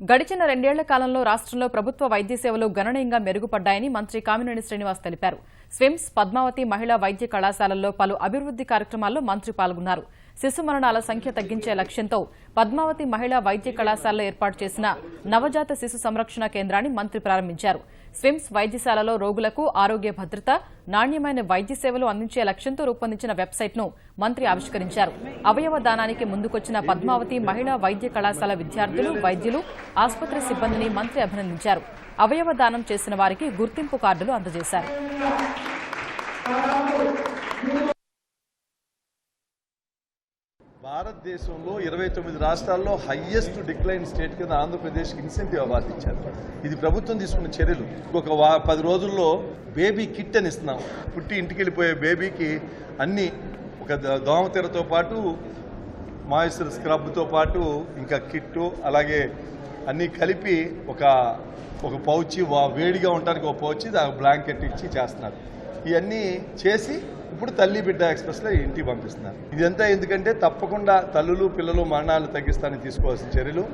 గడిచిన 2 ఏళ్ల కాలంలో రాష్ట్రంలో ప్రభుత్వ వైద్య సేవలు గణనీయంగా మెరుగుపడ్డాయని మంత్రి కామినేని శ్రీనివాస్ తెలిపారు. స్విమ్స్, పద్మావతి మహిళా వైద్య కళాశాలల్లో పలు అభివృద్ది కార్యక్రమాల్లో మంత్రి పాల్గొన్నారు. శిశు మరణాల సంఖ్య తగ్గించే లక్ష్యంతో పద్మావతి మహిళా వైద్య కళాశాలలో ఏర్పాటు చేసిన నవజాత శిశు సంరక్షణ కేంద్రాన్ని మంత్రి ప్రారంభించారు. స్విమ్స్ వైద్యశాలలో రోగులకు ఆరోగ్య భద్రత, నాణ్యమైన వైద్య సేవలు అందించే లక్ష్యంతో రూపొందించిన వెబ్సైట్ను మంత్రి ఆవిష్కరించారు. అవయవ దానానికి ముందుకొచ్చిన పద్మావతి మహిళా వైద్య కళాశాల విద్యార్థులు, వైద్యులు, ఆసుపత్రి సిబ్బందిని మంత్రి అభినందించారు. అవయవ దానం చేసిన వారికి గుర్తింపు కార్డులు అందజేశారు. భారతదేశంలో 29 రాష్ట్రాల్లో హైయెస్ట్ డిక్లైన్ స్టేట్ కింద ఆంధ్రప్రదేశ్కి ఇన్సెంటివ్ అవార్డు ఇచ్చారు. ఇది ప్రభుత్వం తీసుకున్న చర్యలు. ఒక 10 రోజుల్లో బేబీ కిట్ అని ఇస్తున్నాం. పుట్టి ఇంటికి వెళ్ళిపోయే బేబీకి అన్ని ఒక దోమతెరతో పాటు మాయిశ్చర్ స్క్రబ్తో పాటు ఇంకా కిట్టు అలాగే అన్నీ కలిపి ఒక పౌచి వేడిగా ఉండడానికి ఒక పౌచి దానికి బ్లాంకెట్ ఇచ్చి చేస్తున్నారు. ఇవన్నీ చేసి ఇప్పుడు తల్లి బిడ్డ ఎక్స్ప్రెస్లో ఇంటికి పంపిస్తున్నారు. ఇదంతా ఎందుకంటే తప్పకుండా తల్లులు పిల్లలు మరణాలు తగ్గిస్తానని తీసుకోవాల్సిన చర్యలు.